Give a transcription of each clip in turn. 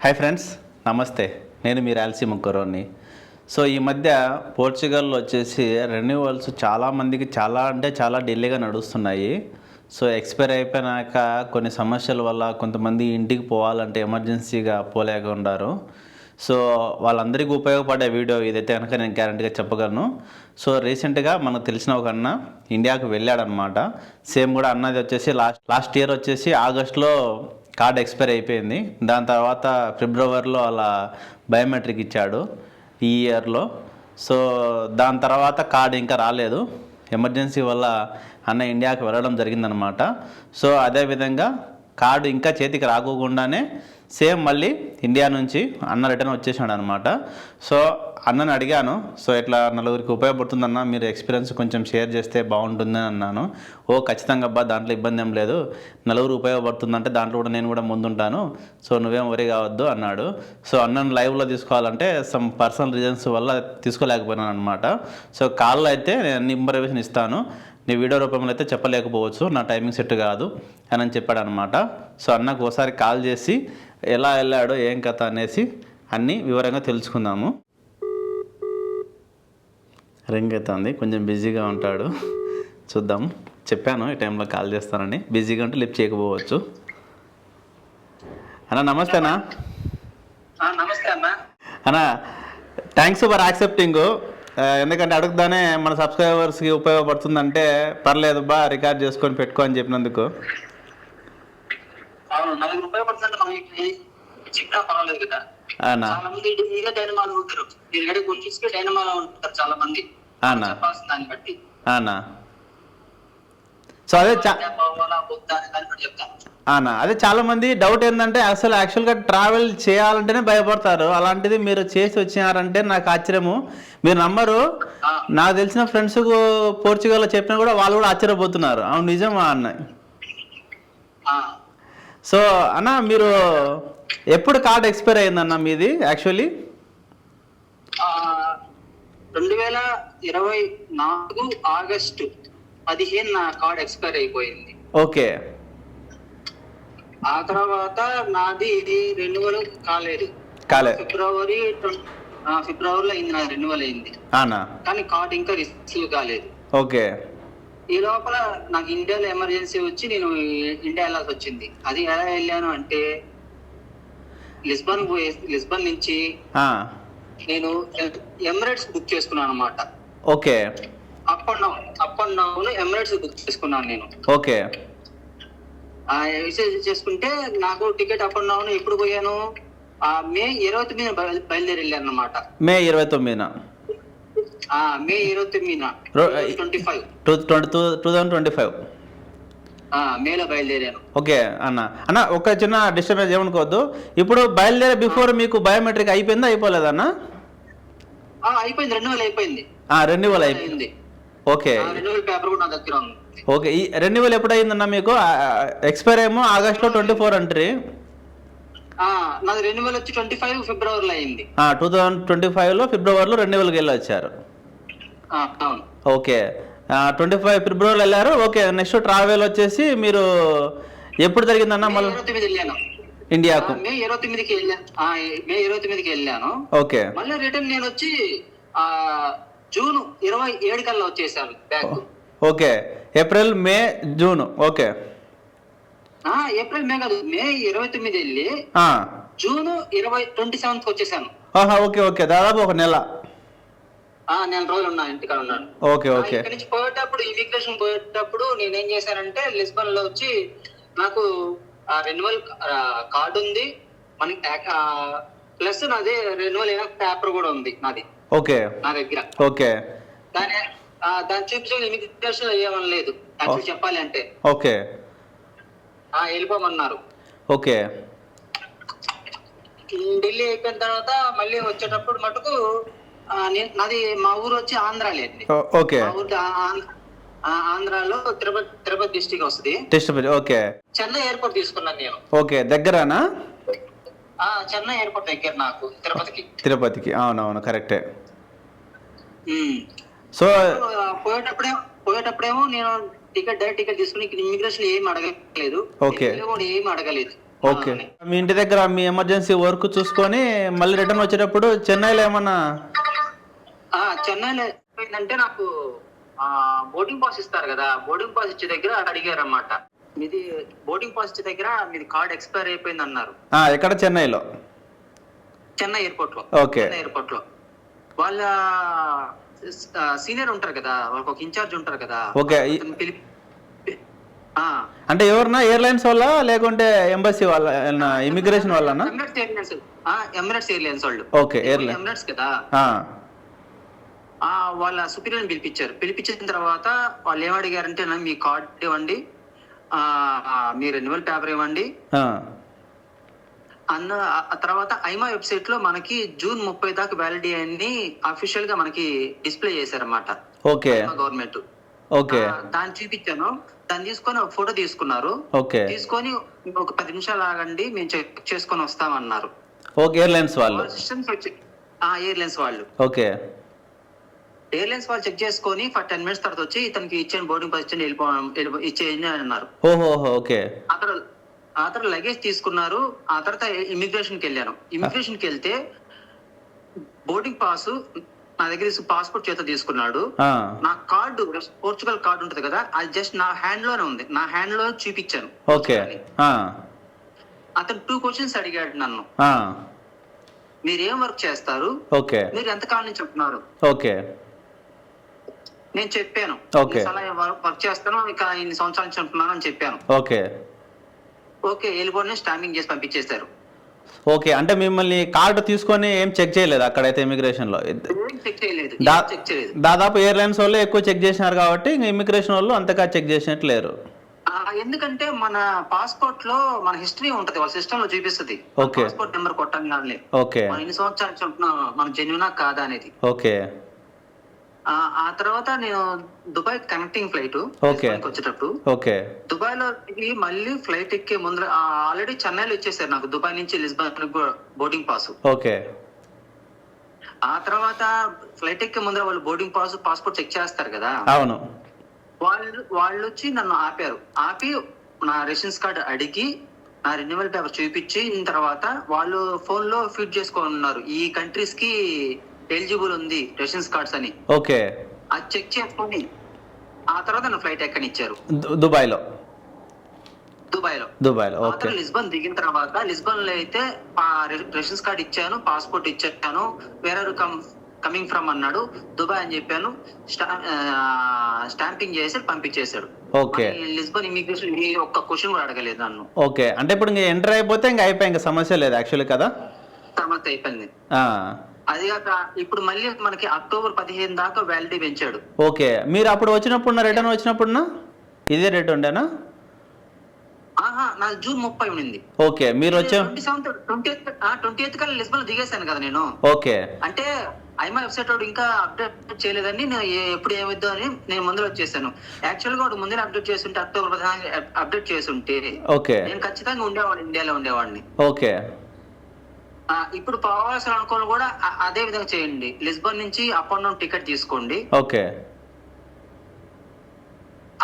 Hi friends, నమస్తే. నేను మీ Rayalaseema కుర్రోడ్ని. So ఈ మధ్య పోర్చుగల్లో వచ్చేసి రెన్యువల్స్ చాలామందికి చాలా డిలేగా నడుస్తున్నాయి. సో ఎక్స్పైర్ అయిపోయినాక కొన్ని సమస్యల వల్ల కొంతమంది ఇంటికి పోవాలంటే ఎమర్జెన్సీగా పోలేక ఉన్నారు. సో వాళ్ళందరికీ ఉపయోగపడే వీడియో ఇదైతే కనుక నేను గ్యారంటీగా చెప్పగలను. సో రీసెంట్గా మనకు తెలిసిన ఒక అన్న ఇండియాకు వెళ్ళాడనమాట. సేమ్ కూడా అన్నది వచ్చేసి లాస్ట్ ఇయర్ వచ్చేసి ఆగస్టులో కార్డ్ ఎక్స్పైర్ అయిపోయింది. దాని తర్వాత ఫిబ్రవరిలో అలా బయోమెట్రిక్ ఇచ్చాడు ఈ ఇయర్లో. సో దాని తర్వాత కార్డ్ ఇంకా రాలేదు. ఎమర్జెన్సీ వల్ల అన్న ఇండియాకి వెళ్ళడం జరిగిందనమాట. సో అదేవిధంగా కార్డు ఇంకా చేతికి రాకోకుండానే సేమ్ మళ్ళీ ఇండియా నుంచి అన్న రిటర్న్ వచ్చేసాడు అనమాట. సో అన్నని అడిగాను, సో ఇట్లా నలుగురికి ఉపయోగపడుతుందన్న, మీరు ఎక్స్పీరియన్స్ కొంచెం షేర్ చేస్తే బాగుంటుందని అన్నాను. ఖచ్చితంగా అబ్బా, దాంట్లో ఇబ్బంది ఏం లేదు, నలుగురు ఉపయోగపడుతుందంటే దాంట్లో కూడా నేను కూడా ముందుంటాను, సో నువ్వేం వరి కావద్దు అన్నాడు. సో అన్నను లైవ్లో తీసుకోవాలంటే సమ్ పర్సనల్ రీజన్స్ వల్ల తీసుకోలేకపోయినాను అనమాట. సో కాల్లో అయితే నేను ఇన్ఫర్మేషన్ ఇస్తాను, నీ వీడియో రూపంలో అయితే చెప్పలేకపోవచ్చు, నా టైమింగ్ సెట్ కాదు అని చెప్పాడు అనమాట. సో అన్నకు ఒకసారి కాల్ చేసి ఎలా వెళ్ళాడో ఏం కథ అనేసి అన్నీ వివరంగా తెలుసుకుందాము. రింగ్ అవుతుంది, కొంచెం బిజీగా ఉంటాడు, చూద్దాం. చెప్పాను ఈ టైంలో కాల్ చేస్తానని, బిజీగా ఉంటే లిఫ్ట్ చేయకపోవచ్చు. అన్న నమస్తేనా. నమస్తే అన్న. అన్న థ్యాంక్స్ ఫర్ యాక్సెప్టింగ్. ఎందుకంటే అడుగుదానే మన సబ్స్క్రైబర్స్కి ఉపయోగపడుతుందంటే పర్లేదు బా, రికార్డ్ చేసుకొని పెట్టుకో అని చెప్పినందుకు. అవును, నలుగురు ఉపయోగపడుతుందంటే మనకి చెప్పినా పర్వాలేదు కదా. చాలా మంది ఈగా డైనమాలో ఉంటారు, మీరు గురించి డైనమాలో ఉంటారు చాలా మంది చెప్పాల్సిన దాన్ని బట్టి. సో అదే అదే చాలా మంది డౌట్ ఏంటంటే అసలు యాక్చువల్గా ట్రావెల్ చేయాలంటేనే భయపడతారు. అలాంటిది మీరు చేసి వచ్చినారంటే నాకు ఆశ్చర్యము. మీరు నమ్మరు, నాకు తెలిసిన ఫ్రెండ్స్ పోర్చుగల్లో చెప్పినా కూడా వాళ్ళు కూడా ఆశ్చర్యపోతున్నారు. అవును నిజమా అన్న. సో అన్న, మీరు ఎప్పుడు కార్డ్ ఎక్స్పైర్ అయిందన్న మీది? యాక్చువల్లీ 2024 ఆగస్టు 15 నా కార్డ్ ఎక్స్పైర్ అయిపోయింది. ఓకే. ఆ తర్వాత నాది రెన్యువల్ కాలేదు. ఫిబ్రవరిలో అయింది, నాది రెన్యువల్ అయింది, కానీ కార్డ్ ఇంకా రిసీవ్ కాలేదు. ఓకే. ఈ లోపల నాకు ఇండియాలో ఎమర్జెన్సీ వచ్చి నేను ఇండియా వెళ్ళాల్సి వచ్చింది. అది ఎలా వెళ్ళాను అంటే, లిస్బన్ నుంచి నేను ఎమిరేట్స్ బుక్ చేసుకున్నాను అనమాట. Okay. Up and down Emirates book చేసుకున్నాను నేను. ఓకే. చేసుకుంటే నాకు టికెట్ అప్ అండ్ డౌన్ ఎప్పుడు పోయాను, మే 29 బయలుదేరి వెళ్ళాను అనమాట. మే 29 మే 29 2025 మేలో బయలుదేరాను. ఓకే అన్న ఒక చిన్న డిస్టర్బెన్స్ ఏమనుకోవద్దు. ఇప్పుడు బయలుదేరే బిఫోర్ మీకు బయోమెట్రిక్ అయిపోయిందా అయిపోలేదన్న? అయిపోయింది, రెన్యువల్ అయిపోయింది. రెన్యువల్ అయిపోయింది. ఓకే. రెన్యువల్ పేపర్ కూడా నా దగ్గర ఉంది. ఓకే. ఈ రెన్యువల్ ఎప్పుడు అయిందన్న మీకు? ఎక్స్పైర్ ఏమో ఆగస్టులో 24 అంటారు. నాది రెన్యువల్ వచ్చి 25 ఫిబ్రవరిలో అయింది. 2025లో ఫిబ్రవరిలో రెన్యువల్కి వెళ్ళి వచ్చారు. ఓకే. 25 ఫిబ్రవరిలో వెళ్ళారు. ఓకే. నెక్స్ట్ ట్రావెల్ వచ్చేసి మీరు ఎప్పుడు జరిగిందన్న? మళ్ళీ ఇండియాకు మే 29కి వెళ్ళాను. ఓకే. మళ్ళీ రిటర్న్ నేను వచ్చి జూన్ 27 కల్లా వచ్చేసాను back. Okay. April May June. Okay. April May కాదు, మే 29 వెళ్ళి జూన్ 27కి వచ్చేసాను. ఓకే. ఓకే. దాదాపు ఒక నెల రోజులు ఉన్నా, ఇంటికాడ ఉన్నాను. ఓకే. ఓకే. ఇక్కడ నుంచి పోయేటప్పుడు, ఇమిగ్రేషన్ పోయేటప్పుడు నేనేం చేశానంటే, లిస్బన్ లో వచ్చి నాకు రెన్యువల్ కార్డు ఉంది మనకి, ప్లస్ నాది రెన్యువల్ అయిన పేపర్ కూడా ఉంది నాది. ఓకే. నా దగ్గర. ఓకే. దాన్ని చూపించే ఇమిగ్రేషన్ ఏమని లేదు యాక్చువల్ చెప్పాలి అంటే. ఓకే. వెళ్ళిపోమన్నారు. ఓకే. ఢిల్లీ అయిపోయిన తర్వాత మళ్ళీ వచ్చేటప్పుడు మటుకు నాది మా ఊరు వచ్చి ఆంధ్ర లేదు. ఓకే. మా ఊరు ఆంధ్రాలో తిరుపతి డిస్ట్రిక్ట్ వస్తుంది. ఓకే. చెన్నై ఎయిర్పోర్ట్ తీసుకున్నాను నేను. ఓకే. దగ్గరనా? చెన్నై ఎయిర్పోర్ట్ దగ్గర నాకు తిరుపతికి. అవునవును, కరెక్టే. సో పోయేటప్పుడేమో నేను డైరెక్ట్ టికెట్ తీసుకుని ఇమిగ్రేషన్ ఏమి అడగలేదు. ఓకే. ఏమి అడగలేదు. ఓకే. మీ ఇంటి దగ్గర మీ ఎమర్జెన్సీ వర్క్ చూసుకొని మళ్ళీ రిటర్న్ వచ్చేటప్పుడు చెన్నైలో ఏమన్నా? చెన్నైలో ఏంటంటే నాకు బోర్డింగ్ పాస్ ఇస్తారు కదా, బోర్డింగ్ పాస్ ఇచ్చే దగ్గర అడిగారు అన్నమాట, మీది బోర్డింగ్ పాస్ ఇచ్చే దగ్గర మీది కార్డ్ ఎక్స్పైర్ అయిపోయింది అన్నారు. ఎక్కడ? చెన్నైలో? చెన్నై ఎయిర్పోర్ట్ లో. ఓకే. చెన్నై ఎయిర్పోర్ట్ లో వాళ్ళ సీనియర్ ఉంటారు కదా, వాళ్ళకి ఒక ఇన్ఛార్జ్ ఉంటారు కదా. ఓకే. అంటే ఎవరన్నా ఎయిర్లైన్స్ వాళ్ళ లేకుంటే ఎంబసీ వాళ్ళ, ఇమిగ్రేషన్ వాళ్ళనా? ఎమిరేట్స్ ఎయిర్లైన్స్ వాళ్ళు. ఓకే. ఎమిరేట్స్ కదా. వాళ్ళ సుపీరియర్ పిలిపించారు. పిలిపించిన తర్వాత వాళ్ళు ఏమడిగారంటే మీ కార్డ్ ఇవ్వండి, మీ రెన్యువల్ పేపర్ ఇవ్వండి అన్న. తర్వాత ఐమా వెబ్సైట్ లో మనకి జూన్ 30 దాకా వ్యాలిడిటీ అని అఫీషియల్ గా మనకి డిస్ప్లే చేశారన్నమాట. ఓకే. గవర్నమెంట్. ఓకే. దాన్ని చూపించాను, దాన్ని తీసుకొని ఒక ఫోటో తీసుకున్నారు. ఓకే. తీసుకొని ఒక 10 నిమిషాలు ఆగండి మేము చెక్ చేసుకొని వస్తామన్నారు. ఓకే. ఎయిర్లైన్స్ వాళ్ళు? సిస్టమ్స్ వచ్చి ఎయిర్లైన్స్ వాళ్ళు. ఓకే. ఎయిర్లైన్స్ వాళ్ళు చెక్ చేసుకొని 10 మినిట్స్ తర్వాత వచ్చి ఇతనికి ఇచ్చేయండి బోర్డింగ్ పాస్ ఇచ్చేయండి అని అన్నారు. ఓహో. ఓకే. ఆ తర్వాత లగేజ్ తీసుకున్నారు. ఆ తర్వాత ఇమిగ్రేషన్ కి వెళ్ళాను. ఇమిగ్రేషన్ కి వెళ్తే బోర్డింగ్ పాస్ నా దగ్గర పాస్పోర్ట్ చేత తీసుకున్నాడు. నా కార్డు, పోర్చుగల్ కార్డు ఉంటది కదా, అది జస్ట్ నా హ్యాండ్ లోనే ఉంది. నా హ్యాండ్ లో చూపించాను. ఓకే. అతను 2 క్వశ్చన్స్ అడిగాడు నన్ను. మీరు ఏం వర్క్ చేస్తారు, ఓకే, మీరు ఎంత కాలం నుంచి చెప్తున్నారు. ఓకే. నేను చెప్పాను ఓకే. వర్క్ చేస్తాను, ఇక ఇన్ని సంవత్సరాల నుంచి చెప్తున్నాను అని చెప్పాను. ఓకే. ఓకే. వెళ్ళిపోయి స్టాంపింగ్ చేసి పంపించేశారు. ఓకే. అంటే మిమ్మల్ని కార్డు తీసుకొని ఏం చెక్ చేయలేదు అక్కడైతే ఇమిగ్రేషన్ లో? చెక్ చేయలేదు. దాదాపు ఎయిర్లైన్స్ వాళ్ళు ఎక్కువ చెక్ చేసినారు కాబట్టి ఇంకా ఇమిగ్రేషన్ వాళ్ళు అంతగా చెక్ చేసినట్టు లేరు. ఎందుకంటే మన పాస్పోర్ట్ లో మన హిస్టరీ ఉంటది, వాళ్ళ సిస్టమ్ లో చూపిస్తుంది. పాస్పోర్ట్ నెంబర్ కొట్టంగానే ఓకే మనం ఎన్ని సంవత్సరాలు చెప్తున్నా మనం జెన్యునా కాదా అనేది. ఓకే. ఆ తర్వాత నేను దుబాయ్ కనెక్టింగ్ ఫ్లైట్ వచ్చేటప్పుడు దుబాయ్ లో మళ్ళీ ఫ్లైట్ ఎక్కే ముందు ఆల్రెడీ చెన్నైలో ఇచ్చేసారు నాకు దుబాయ్ నుంచి లిస్బన్ బోర్డింగ్ పాస్. ఓకే. ఆ తర్వాత ఫ్లైట్ ఎక్కే ముందర వాళ్ళు బోర్డింగ్ పాస్ పాస్పోర్ట్ చెక్ చేస్తారు కదా. అవును. వాళ్ళు వచ్చి నన్ను ఆపారు. ఆపి నా రెసిడెన్స్ కార్డు అడిగి నా రెన్యువల్ పేపర్ చూపించిన తర్వాత వాళ్ళు ఫోన్ లో ఫీడ్ చేసుకున్నారు ఈ కంట్రీస్ కి ఎలిజిబుల్ ఉంది రెసిడెన్స్ కార్డ్స్ అని. ఓకే. అది చెక్ చేసుకొని ఆ తర్వాత నా ఫ్లైట్ ఎక్కనిచ్చారు. దుబాయ్ లో. ఓకే. లిస్బన్ దిగిన తర్వాత లిస్బన్ లో అయితే రెసిడెన్స్ కార్డ్ ఇచ్చాను, పాస్పోర్ట్ ఇచ్చాను. వేర్ ఆర్ కమింగ్ ఫ్రమ్ అన్నాడు. దుబాయ్ అని చెప్పాను. స్టాంపింగ్ చేసి పంపించేశాడు. ఓకే. లిస్బన్ ఇమిగ్రేషన్ ఒక్క క్వశ్చన్ కూడా అడగలేదు నన్ను. ఓకే. అంటే ఇప్పుడు ఇంకా ఎంటర్ అయిపోతే ఇంకా అయిపోయి ఇంకా సమస్య లేదు యాక్చువల్లీ కదా. సమస్య అయిపోయింది. అది కాక ఇప్పుడు మళ్ళీ మనకి అక్టోబర్ 15 దాకా వ్యాలిడిటీ పెంచాడు. ఓకే. మీరు అప్పుడు వచ్చినప్పుడు రిటర్న్ వచ్చినప్పుడు ఇదే రేట్ ఉండేనా? నా జూన్ 30 ఉండింది. ఓకే. మీరు వచ్చే 28 కల్లా లిస్బన్ లో దిగేశాను కదా నేను. ఓకే. అంటే ఐమా వెబ్సైట్ వాడు ఇంకా అప్డేట్ చేయలేదని నేను ఎప్పుడు ఏమిద్దాం అని నేను ముందర వచ్చేసాను. యాక్చువల్ గా వాడు ముందర అప్డేట్ చేస్తుంటే అక్టోబర్ 15 అప్డేట్ చేస్తుంటే నేను ఖచ్చితంగా ఉండేవాడిని, ఇండియాలో ఉండేవాడిని. ఓకే. ఇప్పుడు పోవాల్సిన అనుకోని కూడా అదే విధంగా చేయండి. లిస్బన్ నుంచి అప్ అండ్ డౌన్ టికెట్ తీసుకోండి. ఓకే.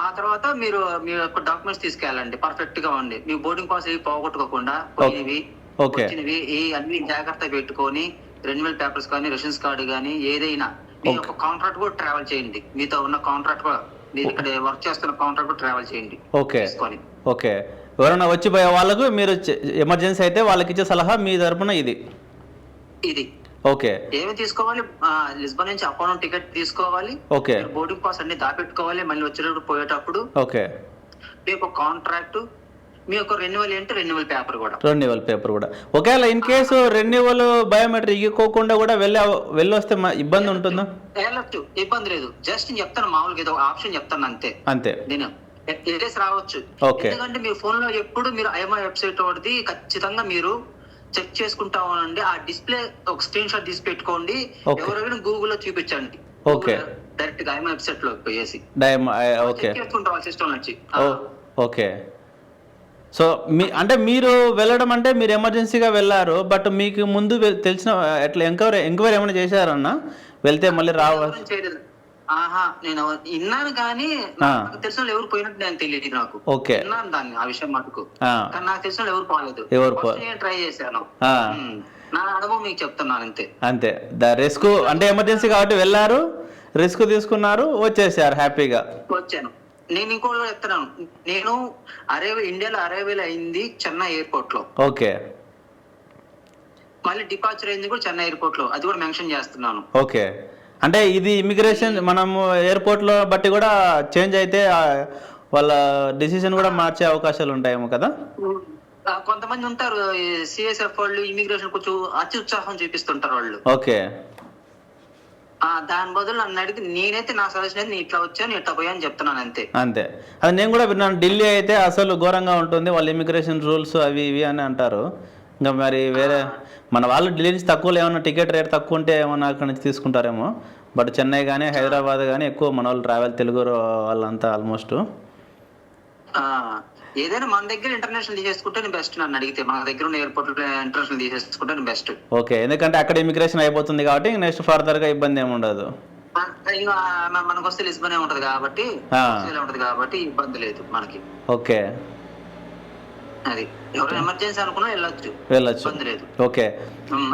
ఆ తర్వాత మీరు మీ యొక్క డాక్యుమెంట్స్ తీసుకెళ్ళండి, పర్ఫెక్ట్ గా ఉండి మీ బోర్డింగ్ పాస్ ఏవి పోగొట్టుకోకుండా వచ్చినవి అన్ని జాగ్రత్త పెట్టుకొని రెన్యువల్ పేపర్స్ కానీ రెసిడెన్స్ కార్డు కానీ ఏదైనా మీ యొక్క కాంట్రాక్ట్ కూడా ట్రావెల్ చేయండి. మీతో ఉన్న కాంట్రాక్ట్ కూడా మీరు ఇక్కడ వర్క్ చేస్తున్న కాంట్రాక్ట్ కూడా ట్రావెల్ చేయండి. తీసుకొని ఓకే. ఎవరైనా వచ్చిపోయే వాళ్ళకు మీరు ఎమర్జెన్సీ అయితే వాళ్ళకి ఇచ్చే సలహా మీ తరపున ఇది. ఓకే. ఏమి తీసుకోవాలి? లిస్బన్ నుంచి అప్ అండ్ డౌన్ టికెట్ తీసుకోవాలి. ఓకే. బోర్డింగ్ పాస్ అన్ని దాపెట్టుకోవాలి. మళ్ళీ వచ్చేటప్పుడు పోయేటప్పుడు ఓకే మీ యొక్క కాంట్రాక్ట్, మీ యొక్క రెన్యువల్ ఏంటి రెన్యువల్ పేపర్ కూడా. ఒకవేళ ఇన్ కేసు రెన్యువల్ బయోమెట్రిక్ ఇవ్వకుండా కూడా వెళ్ళొస్తే ఇబ్బంది ఉంటుందా? వెళ్ళొచ్చు, ఇబ్బంది లేదు. జస్ట్ చెప్తాను మామూలుగా ఏదో ఆప్షన్ చెప్తాను అంతే. నేను రావచ్చు. ఎందుకంటే మీ ఫోన్ లో ఎప్పుడు మీరు ఐఎంఐ వెబ్సైట్ వాడిది ఖచ్చితంగా మీరు చెక్ చేసుకుంటా ఉండండి. ఆ డిస్ప్లే ఒక స్క్రీన్ షాట్ తీసి పెట్టుకోండి. ఎవరైనా గూగుల్లో చూపించండి. డైరెక్ట్ గా ఐఎంఐ వెబ్సైట్ లోకి పోయేసి సిస్టమ్ నుంచి. ఓకే. సో అంటే మీరు వెళ్ళడం అంటే మీరు ఎమర్జెన్సీగా వెళ్ళారు, బట్ మీకు ముందు తెలిసిన ఎట్లా ఎంక్వైరీ ఏమైనా చేశారన్నా? వెళ్తే మళ్ళీ ఆహా నేను విన్నాను కానీ ఆ. నాకు తెలిసిన వాళ్ళు ఎవరు పోయినట్టు నేను తెలియదు నాకు. ఓకే. విన్నాను దాన్ని ఆ విషయం మటుకు, ఆ, కానీ నాకు తెలిసిన వాళ్ళు ఎవరు పోలేదు. ఎవరు ఫస్ట్ నేను ట్రై చేశాను. ఆ, ఉమ్. నా అనుభవం మీకు చెప్తున్నాను అంతే. అంతే. రిస్క్ అంటే ఎమర్జెన్సీ కాబట్టి వెళ్ళారు, రిస్క్ తీసుకున్నారు, వచ్చేసారు హ్యాపీగా. వచ్చాను. నేను ఇంకోటి కూడా చెప్తున్నాను. నేను ఇండియాలో అరైవల్ అయింది చెన్నై ఎయిర్పోర్ట్ లో, ఓకే. మళ్ళీ డిపార్చర్ అయింది కూడా చెన్నై ఎయిర్పోర్ట్ లో, అది కూడా మెన్షన్ చేస్తున్నాను. ఓకే. అంటే ఇది ఇమిగ్రేషన్ మనము ఎయిర్పోర్ట్లో బట్టి కూడా చేంజ్ అయితే వాళ్ళ డిసిషన్ కూడా మార్చే అవకాశాలు ఉంటాయేమో కదా. కొంతమంది ఉంటారు సిఎస్ఎఫ్ వాళ్ళు, ఇమిగ్రేషన్ కొంచెం అతి ఉత్సాహం చూపిస్తుంటారు వాళ్ళు. ఓకే. దాని బదులు నన్ను అడిగి నేనైతే నా సజెషన్ అయితే ఇట్లా వచ్చాను ఇట్లా పోయా అని చెప్తున్నాను అంతే. అంతే. అది నేను కూడా విన్నాను. ఢిల్లీ అయితే అసలు ఘోరంగా ఉంటుంది, వాళ్ళ ఇమిగ్రేషన్ రూల్స్ అవి ఇవి అని అంటారు. ఇంకా మరి వేరే మన వాళ్ళు ఢిల్లీ నుంచి తక్కువలో ఏమన్నా టికెట్ రేట్ తక్కువ ఉంటే ఏమన్నా అక్కడ నుంచి తీసుకుంటారేమో. బట్ చెన్నై కానీ హైదరాబాద్ కానీ ఎక్కువ మన వాళ్ళు ట్రావెల్ తెలుగు వాళ్ళంతా ఆల్మోస్ట్. ఏదైనా మన దగ్గర ఇంటర్నేషనల్ తీసేసుకుంటే బెస్ట్. నన్ను అడిగితే మన దగ్గర ఉన్న ఎయిర్పోర్ట్ ఇంటర్నేషనల్ తీసేసుకుంటే బెస్ట్. ఓకే. ఎందుకంటే అక్కడ ఇమిగ్రేషన్ అయిపోతుంది కాబట్టి నెక్స్ట్ ఫర్దర్గా ఇబ్బంది ఏమి ఉండదు. ఇంకా మనకు వస్తే లిస్బన్ ఉంటది కాబట్టి ఉంటది కాబట్టి ఇబ్బంది లేదు మనకి. ఓకే. అది ఎవరైనా ఎమర్జెన్సీ అనుకున్నా వెళ్ళొచ్చు, ఇబ్బంది లేదు. ఓకే.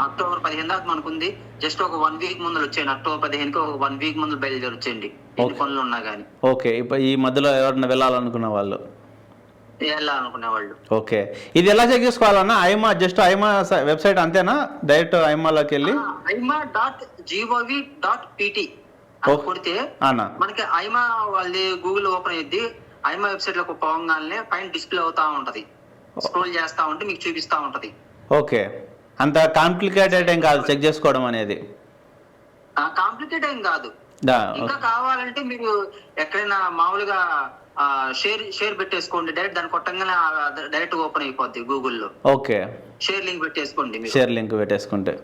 అక్టోబర్ 15 దాకా మనకుంది. జస్ట్ ఒక 1 వీక్ ముందు వచ్చేయండి. అక్టోబర్ 15కి ఒక 1 వీక్ ముందు బయలుదేరి వచ్చేయండి, ఎన్ని పనులు ఉన్నా కానీ. ఓకే. ఇప్పుడు ఈ మధ్యలో ఎవరైనా వెళ్ళాలనుకున్న వాళ్ళు, వెళ్ళాలనుకునే వాళ్ళు. ఓకే. ఇది ఎలా చెక్ చేసుకోవాలన్నా? జస్ట్ ఐమా వెబ్సైట్ అంతేనా? డైరెక్ట్ ఐమాలోకి వెళ్ళి ima.gov.pt కొడితే మనకి ఐమా వాళ్ళది గూగుల్ ఓపెన్ అయ్యింది. ఐమా వెబ్సైట్ లో పోగానే పైన డిస్ప్లే అవుతా ఉంటది, స్క్రోల్ చేస్తా ఉంటే మీకు చూపిస్తా ఉంటది. ఓకే. అంత కాంప్లికేటెడ్ ఏం కాదు చెక్ చేసుకోవడం అనేది. కాంప్లికేట్ ఏం కాదు. ఇంకా కావాలంటే మీరు ఎక్కడైనా మామూలుగా షేర్ పెట్టేసుకోండి, డైరెక్ట్ దాన్ని కొట్టంగానే డైరెక్ట్ ఓపెన్ అయిపోద్ది గూగుల్లో. ఓకే. షేర్ లింక్ పెట్టేసుకోండి. షేర్ లింక్ పెట్టేసుకుంటే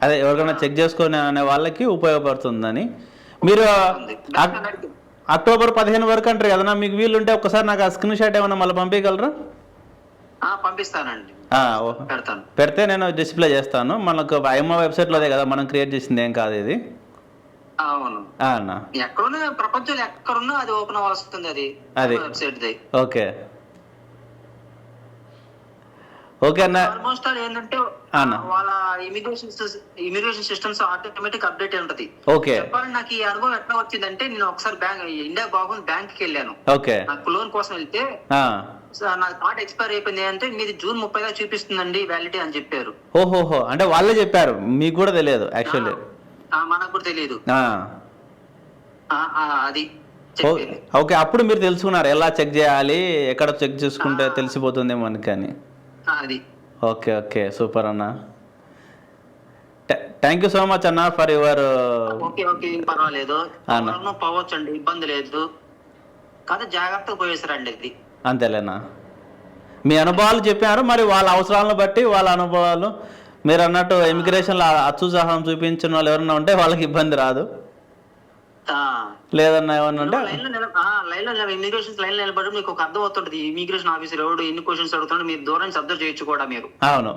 అదే ఎవరికైనా చెక్ చేసుకునే అనే వాళ్ళకి ఉపయోగపడుతుందని. మీరు అక్టోబర్ 15 వరకు అంటారు కదా, మీకు వీలుంటే ఒకసారి నాకు ఆ స్క్రీన్ షాట్ ఏమైనా మళ్ళీ పంపించగలరా? పంపిస్తానండి, పెడితే నేను డిస్ప్లే చేస్తాను. మనకు ఐమా వెబ్సైట్లో అదే కదా మనం క్రియేట్ చేసింది, ఏం కాదు ఇది. అవును. ఎక్కడున్నా ప్రపంచంలో ఎక్కడున్నా అది ఓపెన్ అవ్వాల్సింది, అది వెబ్సైట్. ఓకే. ఓకే అన్న. ఆల్మోస్ట్ ఆల్ ఏంటంటే వాళ్ళ ఇమిగ్రేషన్ సిస్టమ్స్ ఆటోమేటిక్ అప్డేట్ ఉంటది. ఓకే. చెప్పాలని నాకు ఈ అనుభవం ఎట్లా వచ్చిందంటే, నేను ఒకసారి ఇండియా బాగుంది బ్యాంక్ కి వెళ్ళాను. ఓకే. నాకు లోన్ కోసం వెళ్తే నా కార్డ్ ఎక్స్పైర్ అయిపోయింది అంటే, మీది జూన్ 30 దాకా చూపిస్తుందండి వ్యాలిడిటీ అని చెప్పారు. ఓహోహో, అంటే వాళ్ళే చెప్పారు, మీకు కూడా తెలియదు యాక్చువల్లీ? మనకు కూడా తెలియదు అది. ఓకే. అప్పుడు మీరు తెలుసుకున్నారు ఎలా చెక్ చేయాలి, ఎక్కడ చెక్ చేసుకుంటే తెలిసిపోతుందేమో అని. కానీ అది. ఓకే. ఓకే. సూపర్ అన్న. థ్యాంక్ యూ సో మచ్ అన్న ఫర్ యువర్. ఓకే. పర్వాలేదు, పోవచ్చు అండి, ఇబ్బంది లేదు. కాదు జాగ్రత్తగా పోయేసారండి ఇది. అంతేలేనా? మీ అనుభవాలు చెప్పారు, మరి వాళ్ళ అవసరాలను బట్టి వాళ్ళ అనుభవాలు. మీరు అన్నట్టు ఇమిగ్రేషన్లో అత్యుత్సాహం చూపించిన వాళ్ళు ఎవరన్నా ఉంటే వాళ్ళకి ఇబ్బంది రాదు, లేదన్నా ఏమన్నా ఉంటే ఇమిగ్రేషన్ లైన్ నిలబడి మీకు ఒక అర్థం అవుతుంటది. ఇమిగ్రేషన్ ఆఫీసర్ ఎవడు ఎన్ని క్వశ్చన్స్ అడుగుతాడు మీరు దూరం నుంచి అబ్జర్వ్ చేయొచ్చు కూడా మీరు. అవును,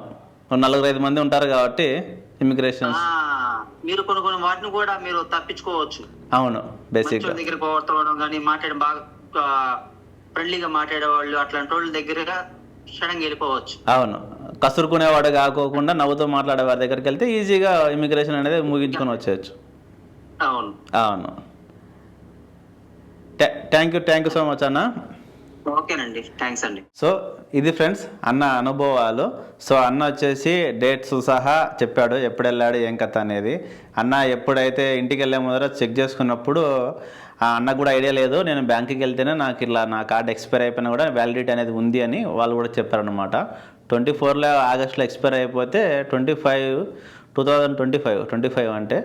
4-5 మంది ఉంటారు కాబట్టి ఇమిగ్రేషన్ మీరు కొన్ని వాటిని కూడా మీరు తప్పించుకోవచ్చు. అవును, బేసిక్ దగ్గర పోవడం కానీ బాగా ఫ్రెండ్లీగా మాట్లాడేవాళ్ళు అట్లాంటి వాళ్ళ దగ్గరగా క్షణంగా వెళ్ళిపోవచ్చు. అవును, కసురుకునేవాడు కాకోకుండా నవ్వుతూ మాట్లాడే వారి దగ్గరికి వెళ్తే ఈజీగా ఇమిగ్రేషన్ అనేది ముగించుకొని వచ్చేయచ్చు. అవును. థ్యాంక్ యూ సో మచ్ అన్న. ఓకేనండి, థ్యాంక్స్ అండి. సో ఇది ఫ్రెండ్స్ అన్న అనుభవాలు. సో అన్న వచ్చేసి డేట్స్ సహా చెప్పాడు, ఎప్పుడు వెళ్ళాడు ఏం కథ అనేది. అన్న ఎప్పుడైతే ఇంటికి వెళ్ళే ముందర చెక్ చేసుకున్నప్పుడు ఆ అన్నకు కూడా ఐడియా లేదు, నేను బ్యాంకుకి వెళ్తేనే నాకు ఇలా నా కార్డు ఎక్స్పైర్ అయిపోయినా కూడా వ్యాలిడిటీ అనేది ఉంది అని వాళ్ళు కూడా చెప్పారనమాట. 24 ఆగస్టులో ఎక్స్పైర్ అయిపోతే 2025 అంటే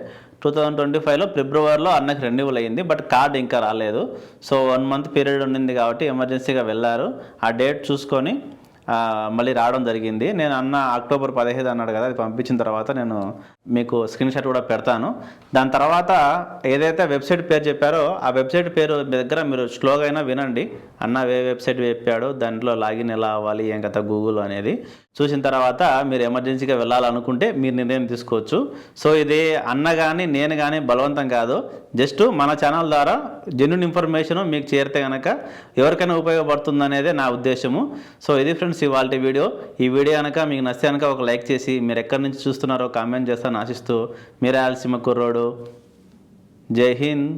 2025లో ఫిబ్రవరిలో అన్నకి రెన్యువల్ అయ్యింది. బట్ కార్డు ఇంకా రాలేదు. సో 1 మంత్ పీరియడ్ ఉండింది కాబట్టి ఎమర్జెన్సీగా వెళ్ళారు. ఆ డేట్ చూసుకొని మళ్ళీ రావడం జరిగింది. నేను అన్న అక్టోబర్ 15 అన్నాడు కదా, అది పంపించిన తర్వాత నేను మీకు స్క్రీన్ షాట్ కూడా పెడతాను. దాని తర్వాత ఏదైతే వెబ్సైట్ పేరు చెప్పారో ఆ వెబ్సైట్ పేరు మీ దగ్గర మీరు స్లోగా అయినా వినండి. అన్న ఏ వెబ్సైట్ చెప్పాడో దాంట్లో లాగిన్ ఎలా అవ్వాలి ఏం కథ గూగుల్ అనేది చూసిన తర్వాత మీరు ఎమర్జెన్సీగా వెళ్ళాలనుకుంటే మీరు నిర్ణయం తీసుకోవచ్చు. సో ఇది అన్న కానీ నేను కానీ బలవంతం కాదు, జస్ట్ మన ఛానల్ ద్వారా జెన్యూన్ ఇన్ఫర్మేషన్ మీకు చేరితే కనుక ఎవరికైనా ఉపయోగపడుతుంది అనేదే నా ఉద్దేశము. సో ఇది ఫ్రెండ్స్ ఇవాళ వీడియో. ఈ వీడియో కనుక మీకు నచ్చితే కనుక ఒక లైక్ చేసి మీరు ఎక్కడి నుంచి చూస్తున్నారో కామెంట్ చేస్తాను ఆశిస్తూ మీ రాయలసీమ కుర్రోడు. జై హింద్.